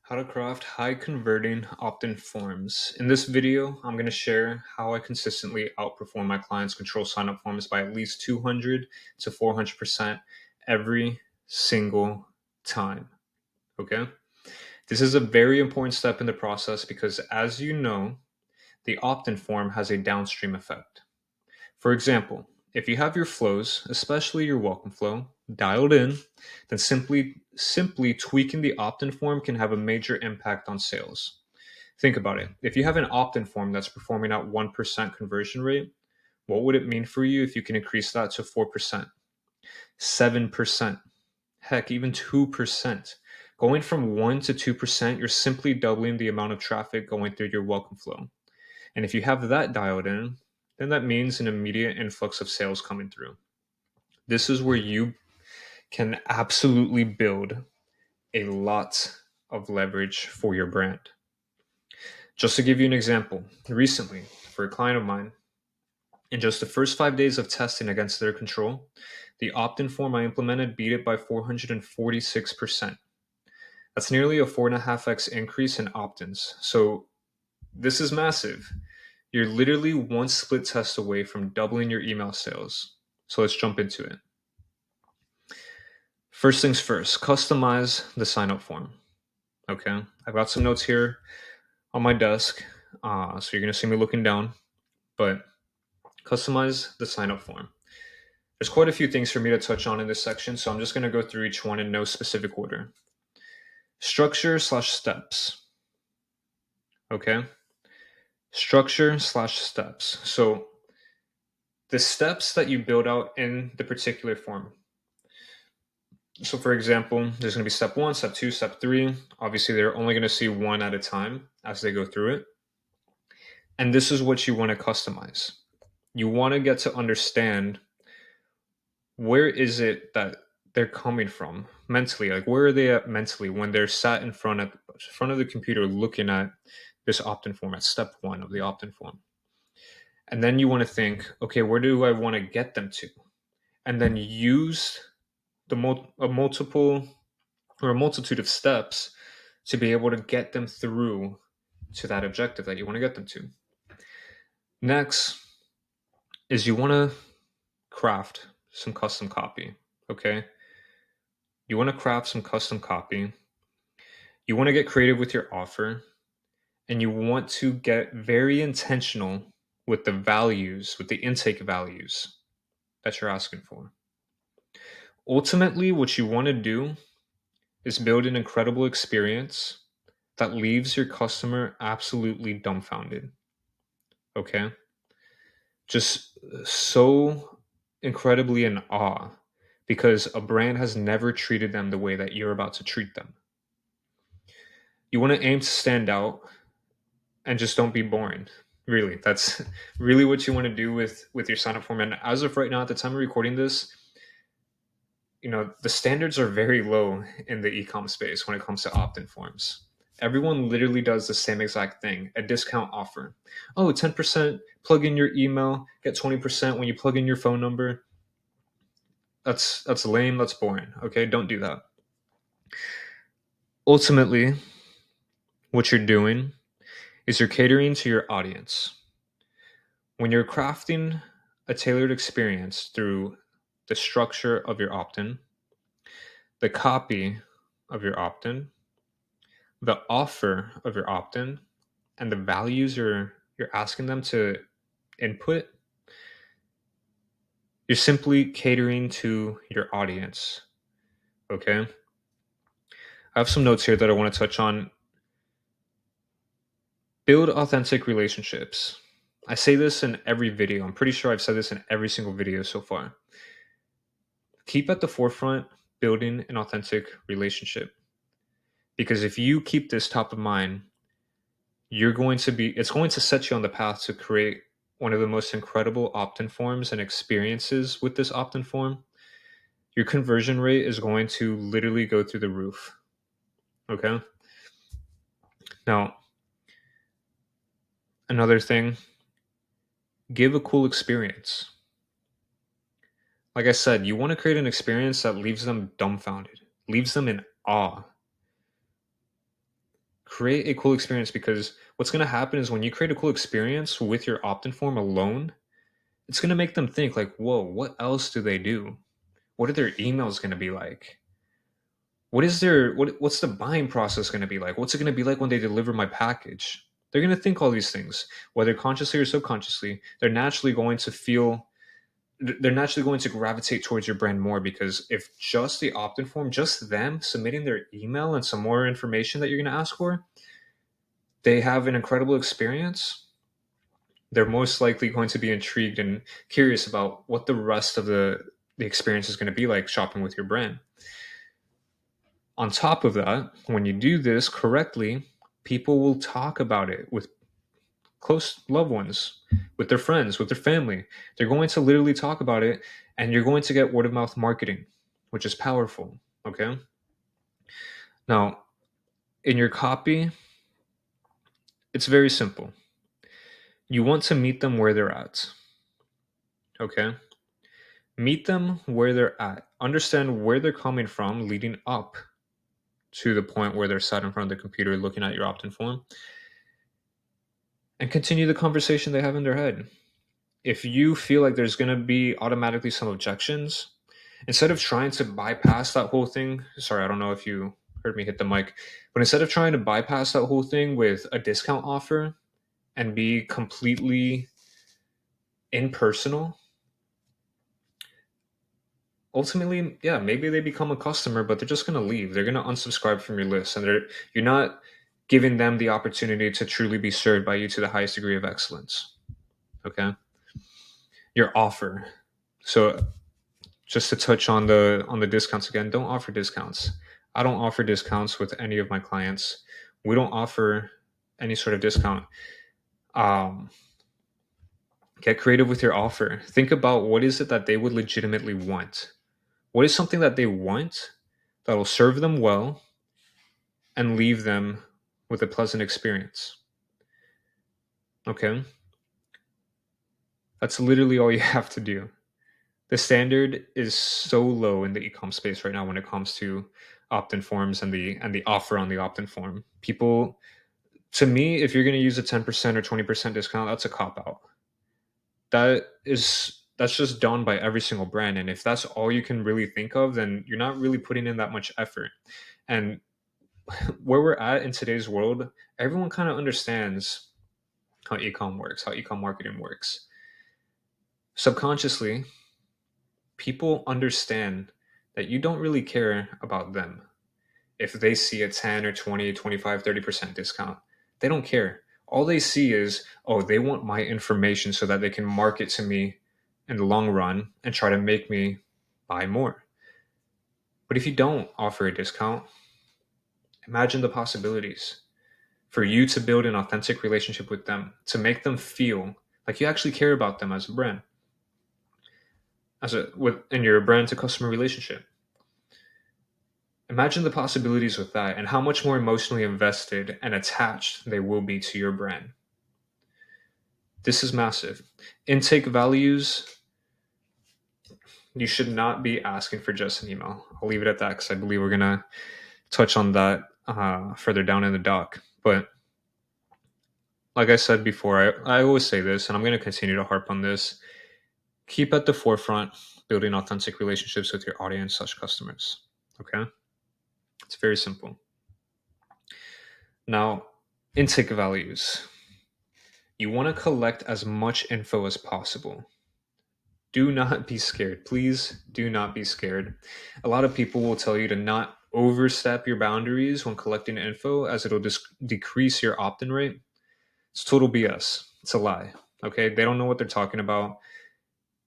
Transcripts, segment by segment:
How to craft high converting opt-in forms. In this video, I'm going to share how I consistently outperform my clients' control sign-up forms by at least 200 to 400% every single time. Okay? This is a very important step in the process because, as you know, the opt-in form has a downstream effect. For example, if you have your flows, especially your welcome flow, dialed in, then simply tweaking the opt-in form can have a major impact on sales. Think about it. If you have an opt-in form that's performing at 1% conversion rate, what would it mean for you if you can increase that to 4%, 7%, heck, even 2%? Going from 1 to 2%, you're simply doubling the amount of traffic going through your welcome flow. And if you have that dialed in, then that means an immediate influx of sales coming through. This is where you can absolutely build a lot of leverage for your brand. Just to give you an example, recently, for a client of mine, in just the first 5 days of testing against their control, the opt in form I implemented beat it by 446%. That's nearly a 4.5x increase in opt ins. So, this is massive. You're literally one split test away from doubling your email sales. So let's jump into it. First things first, customize the sign up form. Okay, I've got some notes here on my desk. So you're going to see me looking down, but customize the sign up form. There's quite a few things for me to touch on in this section, so I'm just going to go through each one in no specific order. Structure/steps. Okay, structure/steps. So the steps that you build out in the particular form. So for example, there's going to be step 1, step 2, step 3. Obviously, they're only going to see one at a time as they go through it. And this is what you want to customize. You want to get to understand where is it that they're coming from mentally. Like, where are they at mentally when they're sat in front of the computer looking at this opt-in form at step 1 of the opt-in form. And then you want to think, okay, where do I want to get them to? And then use a multiple or a multitude of steps to be able to get them through to that objective that you want to get them to. Next is you want to craft some custom copy. Okay, you want to craft some custom copy. You want to get creative with your offer, and you want to get very intentional with the values, with the intake values that you're asking for. Ultimately, what you want to do is build an incredible experience that leaves your customer absolutely dumbfounded. Okay? Just so incredibly in awe because a brand has never treated them the way that you're about to treat them. You want to aim to stand out and just don't be boring. Really, that's really what you want to do with your sign up form. And as of right now, at the time of recording this, the standards are very low in the e-com space when it comes to opt-in forms. Everyone literally does the same exact thing, a discount offer. Oh, 10% plug in your email, get 20% when you plug in your phone number. That's lame, that's boring. Okay, don't do that. Ultimately, what you're doing is you're catering to your audience. When you're crafting a tailored experience through the structure of your opt-in, the copy of your opt-in, the offer of your opt-in, and the values you're asking them to input, you're simply catering to your audience. Okay? I have some notes here that I want to touch on. Build authentic relationships. I say this in every video. I'm pretty sure I've said this in every single video so far. Keep at the forefront building an authentic relationship. Because if you keep this top of mind, it's going to set you on the path to create one of the most incredible opt-in forms and experiences with this opt-in form. Your conversion rate is going to literally go through the roof. Okay? Now, another thing, give a cool experience. Like I said, you want to create an experience that leaves them dumbfounded, leaves them in awe. Create a cool experience, because what's going to happen is when you create a cool experience with your opt-in form alone, it's going to make them think like, whoa, what else do they do? What are their emails going to be like? What's the buying process going to be like? What's it going to be like when they deliver my package? They're going to think all these things, whether consciously or subconsciously. They're naturally going to gravitate towards your brand more, because if just the opt-in form, just them submitting their email and some more information that you're going to ask for, they have an incredible experience, they're most likely going to be intrigued and curious about what the rest of the experience is going to be like shopping with your brand. On top of that, when you do this correctly, people will talk about it with close loved ones, with their friends, with their family. They're going to literally talk about it, and you're going to get word of mouth marketing, which is powerful. Okay. Now, in your copy, it's very simple. You want to meet them where they're at. Okay. Meet them where they're at. Understand where they're coming from leading up to the point where they're sat in front of the computer looking at your opt in form, and continue the conversation they have in their head. If you feel like there's going to be automatically some objections, instead of trying to bypass that whole thing, sorry, I don't know if you heard me hit the mic, but instead of trying to bypass that whole thing with a discount offer and be completely impersonal, ultimately, yeah, maybe they become a customer, but they're just going to leave. They're going to unsubscribe from your list, and you're not giving them the opportunity to truly be served by you to the highest degree of excellence. Okay. Your offer. So just to touch on the discounts again, don't offer discounts. I don't offer discounts with any of my clients. We don't offer any sort of discount. Um, get creative with your offer. Think about what is it that they would legitimately want. What is something that they want that will serve them well and leave them with a pleasant experience? Okay, that's literally all you have to do. The standard is so low in the ecom space right now when it comes to opt-in forms and the offer on the opt-in form. People, to me, if you're going to use a 10% or 20% discount, that's a cop out. That's just done by every single brand, and if that's all you can really think of, then you're not really putting in that much effort. And where we're at in today's world, everyone kind of understands how ecom works, how ecom marketing works. Subconsciously, people understand that you don't really care about them. If they see a 10 or 20, 25, 30% discount, they don't care. All they see is, oh, they want my information so that they can market to me in the long run and try to make me buy more. But if you don't offer a discount, imagine the possibilities for you to build an authentic relationship with them, to make them feel like you actually care about them as a brand, in your brand to customer relationship. Imagine the possibilities with that and how much more emotionally invested and attached they will be to your brand. This is massive. Intake values, you should not be asking for just an email. I'll leave it at that because I believe we're going to touch on that further down in the doc. But like I said before, I always say this, and I'm going to continue to harp on this. Keep at the forefront building authentic relationships with your audience/customers. Okay? It's very simple. Now, intake values. You want to collect as much info as possible. Do not be scared. Please do not be scared. A lot of people will tell you to not overstep your boundaries when collecting info, as it'll decrease your opt in rate. It's total BS. It's a lie. Okay? They don't know what they're talking about.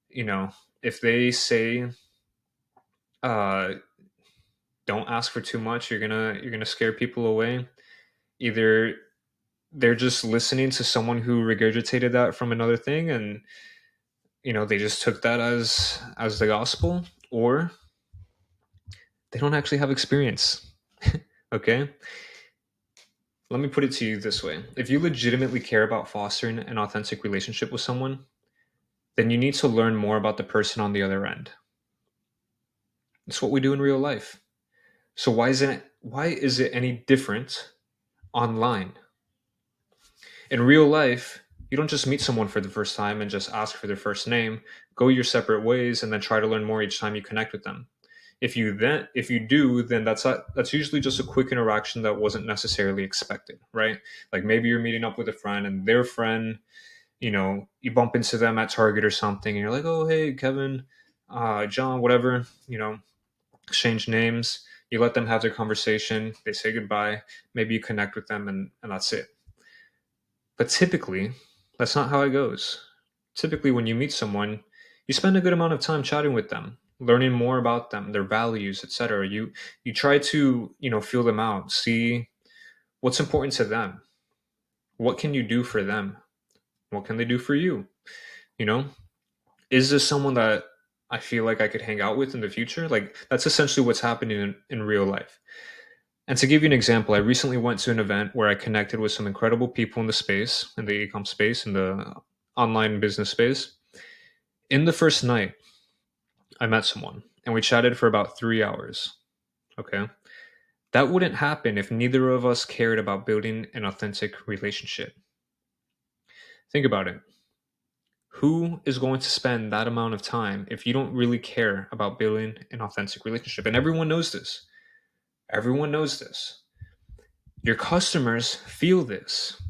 You know, if they say, uh, don't ask for too much, you're gonna scare people away. Either they're just listening to someone who regurgitated that from another thing, and they just took that as the gospel, or they don't actually have experience. Okay, let me put it to you this way: if you legitimately care about fostering an authentic relationship with someone, then you need to learn more about the person on the other end. It's what we do in real life. So why is it any different online. In real life, you don't just meet someone for the first time and just ask for their first name, go your separate ways, and then try to learn more each time you connect with them. If you do, then that's usually just a quick interaction that wasn't necessarily expected, right? Like maybe you're meeting up with a friend and their friend, you bump into them at Target or something, and you're like, oh hey Kevin, John, whatever, exchange names. You let them have their conversation. They say goodbye. Maybe you connect with them, and that's it. But typically, that's not how it goes. Typically, when you meet someone, you spend a good amount of time chatting with them, learning more about them, their values, etc. You try to, feel them out, see what's important to them. What can you do for them? What can they do for you? You know, is this someone that I feel like I could hang out with in the future? Like that's essentially what's happening in real life. And to give you an example, I recently went to an event where I connected with some incredible people in the space, in the e-com space, in the online business space. In the first night, I met someone and we chatted for about 3 hours. Okay. That wouldn't happen if neither of us cared about building an authentic relationship. Think about it. Who is going to spend that amount of time if you don't really care about building an authentic relationship? And everyone knows this. Everyone knows this. Your customers feel this.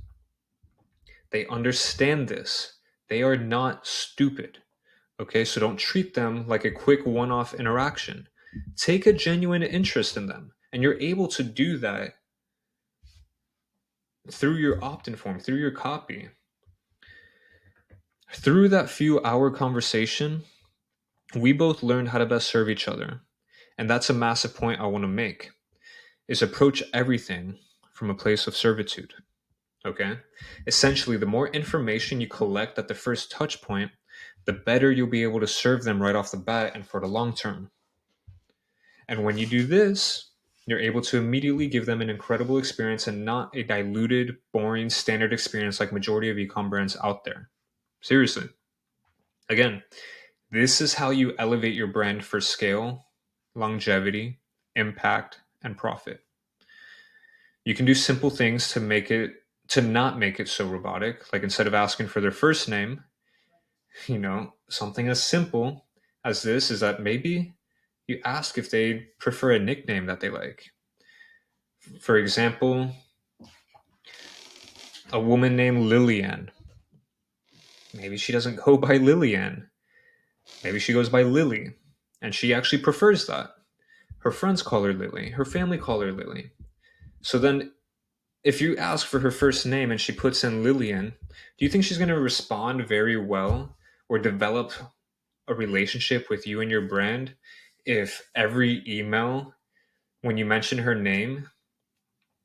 They understand this. They are not stupid. Okay, so don't treat them like a quick one off interaction. Take a genuine interest in them. And you're able to do that through your opt in form, through your copy. Through that few hour conversation, we both learned how to best serve each other. And that's a massive point I want to make is approach everything from a place of servitude. Okay? Essentially, the more information you collect at the first touch point, the better you'll be able to serve them right off the bat and for the long term. And when you do this, you're able to immediately give them an incredible experience and not a diluted, boring, standard experience like majority of e-com brands out there. Seriously. Again, this is how you elevate your brand for scale, longevity, impact, and profit. You can do simple things to not make it so robotic. Like instead of asking for their first name, something as simple as this is that maybe you ask if they prefer a nickname that they like. For example, a woman named Lillian. Maybe she doesn't go by Lillian. Maybe she goes by Lily. And she actually prefers that. Her friends call her Lily. Her family call her Lily. So then, if you ask for her first name and she puts in Lillian, do you think she's going to respond very well or develop a relationship with you and your brand if every email, when you mention her name,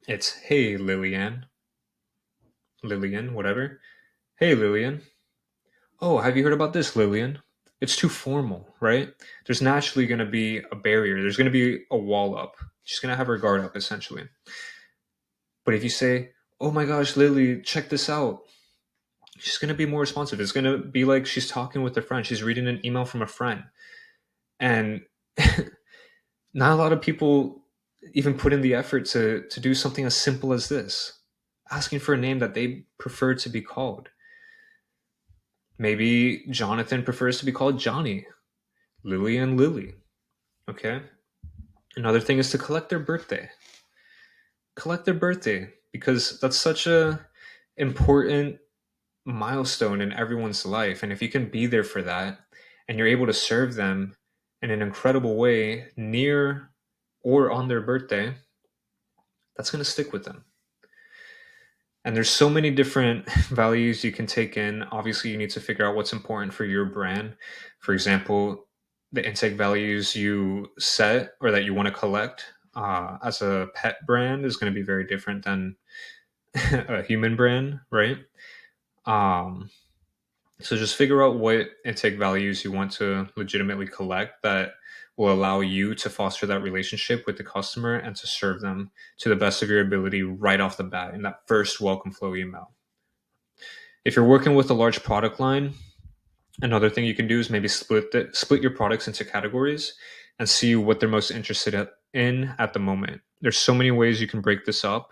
it's, hey, Lillian, whatever. Hey, Lillian. Oh, have you heard about this, Lillian? It's too formal, right? There's naturally going to be a barrier. There's going to be a wall up. She's going to have her guard up, essentially. But if you say, oh my gosh, Lily, check this out, she's going to be more responsive. It's going to be like she's talking with a friend. She's reading an email from a friend. And not a lot of people even put in the effort to do something as simple as this, asking for a name that they prefer to be called. Maybe Jonathan prefers to be called Johnny, Lily and Lily. Okay. Another thing is to collect their birthday. Collect their birthday because that's such a important milestone in everyone's life. And if you can be there for that and you're able to serve them in an incredible way near or on their birthday, that's going to stick with them. And there's so many different values you can take in. Obviously, you need to figure out what's important for your brand. For example, the intake values you set or that you want to collect as a pet brand is going to be very different than a human brand, right? So just figure out what intake values you want to legitimately collect that will allow you to foster that relationship with the customer and to serve them to the best of your ability right off the bat in that first welcome flow email. If you're working with a large product line, another thing you can do is maybe split your products into categories and see what they're most interested in at the moment. There's so many ways you can break this up.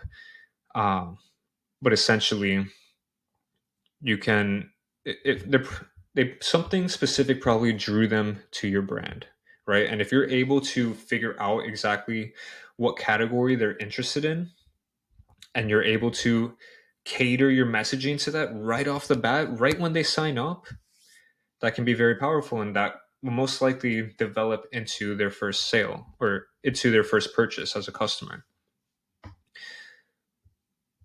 Um, but essentially, you can if they something specific probably drew them to your brand, right? And if you're able to figure out exactly what category they're interested in, and you're able to cater your messaging to that right off the bat, right when they sign up, that can be very powerful, and that will most likely develop into their first sale or into their first purchase as a customer.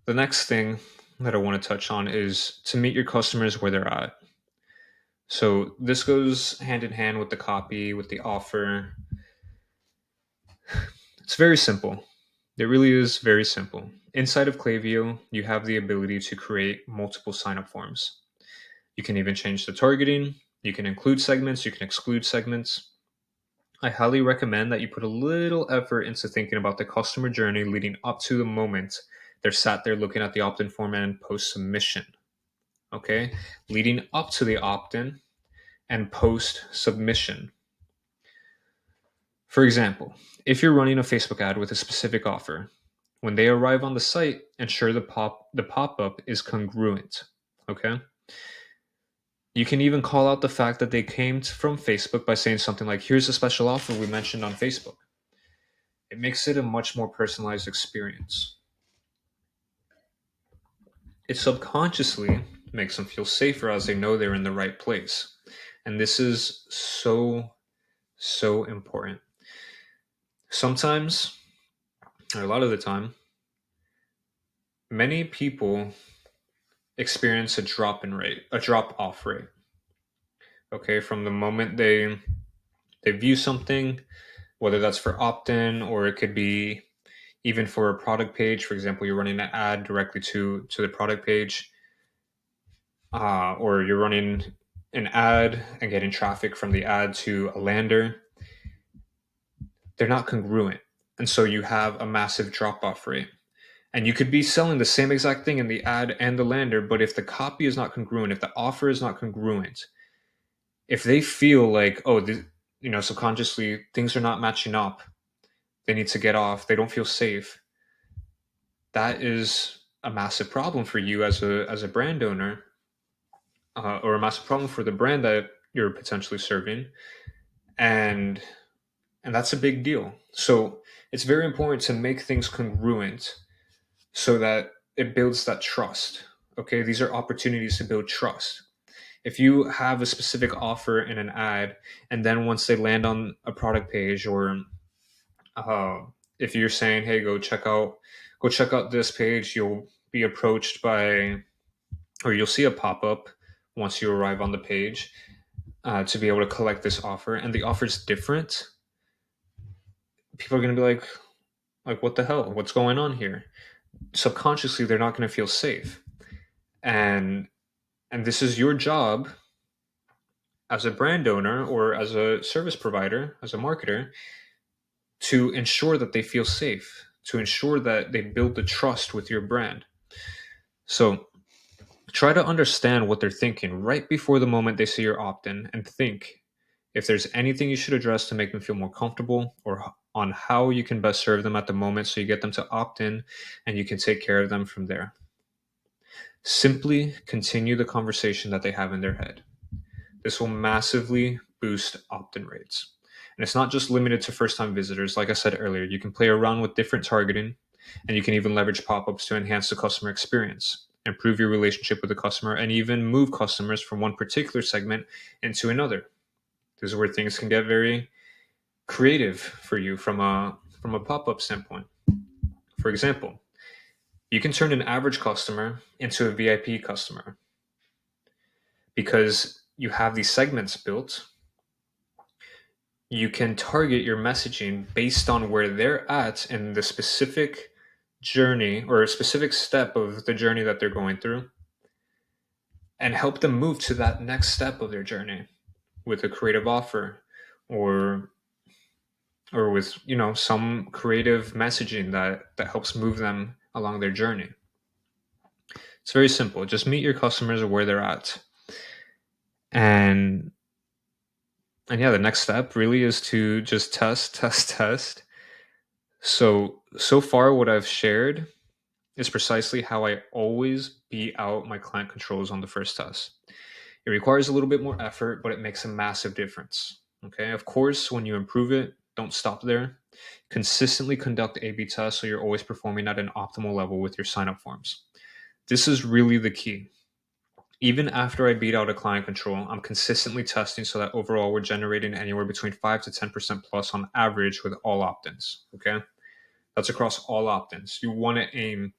The next thing that I want to touch on is to meet your customers where they're at. So this goes hand in hand with the copy, with the offer. It's very simple. It really is very simple. Inside of Klaviyo, you have the ability to create multiple sign-up forms. You can even change the targeting. You can include segments. You can exclude segments. I highly recommend that you put a little effort into thinking about the customer journey leading up to the moment they're sat there looking at the opt-in form and post submission. Okay? Leading up to the opt-in and post submission. For example, if you're running a Facebook ad with a specific offer, when they arrive on the site, ensure the pop-up is congruent. Okay? You can even call out the fact that they came from Facebook by saying something like, here's a special offer we mentioned on Facebook. It makes it a much more personalized experience. It subconsciously makes them feel safer as they know they're in the right place. And this is so, so important. Sometimes, or a lot of the time, many people experience a drop off rate. Okay, from the moment they view something, whether that's for opt-in or it could be even for a product page. For example, you're running an ad directly to the product page, or you're running an ad and getting traffic from the ad to a lander. They're not congruent, and so you have a massive drop off rate. And you could be selling the same exact thing in the ad and the lander, but if the copy is not congruent, if the offer is not congruent, if they feel like, oh, subconsciously things are not matching up, they need to get off, they don't feel safe, that is a massive problem for you as a brand owner, or a massive problem for the brand that you're potentially serving, and that's a big deal. So it's very important to make things congruent so that it builds that trust. Okay, these are opportunities to build trust. If you have a specific offer in an ad, and then once they land on a product page, or uh, if you're saying, "Hey, go check out this page," you'll be approached by, or you'll see a pop up once you arrive on the page, to be able to collect this offer, and the offer's different. People are going to be like, what the hell? What's going on here? Subconsciously, they're not going to feel safe, and this is your job as a brand owner or as a service provider, as a marketer, to ensure that they feel safe, to ensure that they build the trust with your brand. So try to understand what they're thinking right before the moment they see your opt-in, and think if there's anything you should address to make them feel more comfortable, or on how you can best serve them at the moment so you get them to opt in and you can take care of them from there. Simply continue the conversation that they have in their head. This will massively boost opt-in rates. And it's not just limited to first-time visitors. Like I said earlier, you can play around with different targeting, and you can even leverage pop-ups to enhance the customer experience, improve your relationship with the customer, and even move customers from one particular segment into another. This is where things can get very creative for you from a pop-up standpoint. For example, you can turn an average customer into a VIP customer because you have these segments built. You can target your messaging based on where they're at in the specific journey or a specific step of the journey that they're going through, and help them move to that next step of their journey with a creative offer, or with some creative messaging that helps move them along their journey. It's very simple. Just meet your customers where they're at, and yeah, the next step really is to just test. So far what I've shared is precisely how I always beat out my client controls on the first test. It requires a little bit more effort, but it makes a massive difference. Okay, of course, when you improve it, don't stop there. Consistently conduct A B tests so you're always performing at an optimal level with your sign-up forms. This is really the key. Even after I beat out a client control, I'm consistently testing so that overall we're generating anywhere between 5 to 10% plus on average with all opt-ins. Okay, that's across all opt-ins. You want to aim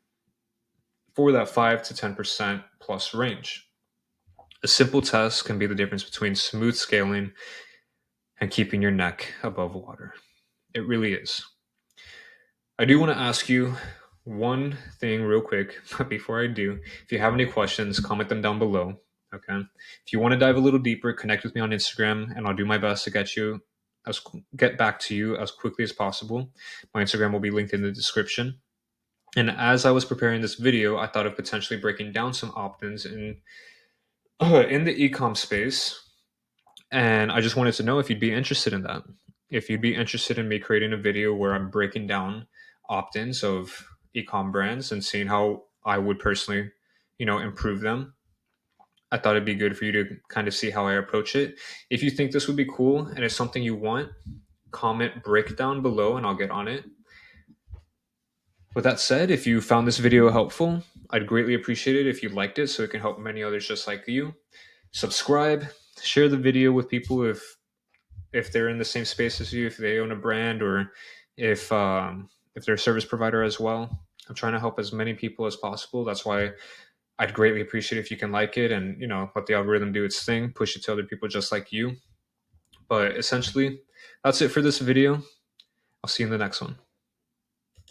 for that 5 to 10% plus range. A simple test can be the difference between smooth scaling and keeping your neck above water. It really is. I do want to ask you one thing real quick, but before I do, if you have any questions, comment them down below. Okay. If you want to dive a little deeper, connect with me on Instagram, and I'll do my best to get back to you as quickly as possible. My Instagram will be linked in the description. And as I was preparing this video, I thought of potentially breaking down some opt-ins in the ecom space, and I just wanted to know if you'd be interested in that. If you'd be interested in me creating a video where I'm breaking down opt-ins of ecom brands and seeing how I would personally, improve them. I thought it'd be good for you to kind of see how I approach it. If you think this would be cool and it's something you want, comment breakdown below and I'll get on it. With that said, if you found this video helpful, I'd greatly appreciate it if you liked it so it can help many others just like you. Subscribe, share the video with people if they're in the same space as you, if they own a brand, or if they're a service provider as well. I'm trying to help as many people as possible. That's why I'd greatly appreciate if you can like it and let the algorithm do its thing, push it to other people just like you. But essentially, that's it for this video. I'll see you in the next one.